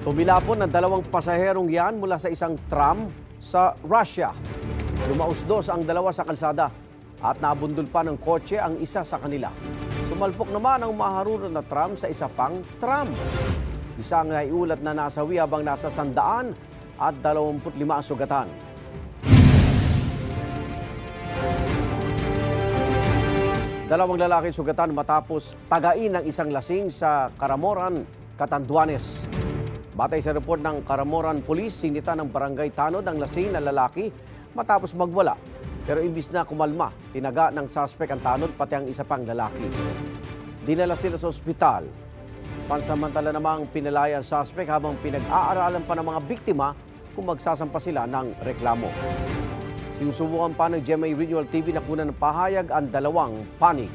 Tumilapon ng dalawang pasaherong yan mula sa isang tram sa Russia. Lumausdos ang dalawa sa kalsada at nabundol pa ng kotse ang isa sa kanila. Sumalpok naman ang maharurot na tram sa isa pang tram. Isang naiulat na nasawi habang nasa 125 ang sugatan. Dalawang lalaki sugatan matapos tagain ng isang lasing sa Caramoran, Catanduanes. Batay sa report ng Caramoran Police, sinita ng barangay Tanod ang lasing na lalaki matapos magwala. Pero imbis na kumalma, tinaga ng suspect ang tanod pati ang isa pang lalaki. Dinala sila sa ospital. Pansamantala namang pinalaya ang suspect habang pinag-aaralan pa ng mga biktima kung magsasampa sila ng reklamo. Sinusubukan pa ng GMA Regional TV na kunan ng pahayag ang dalawang panig.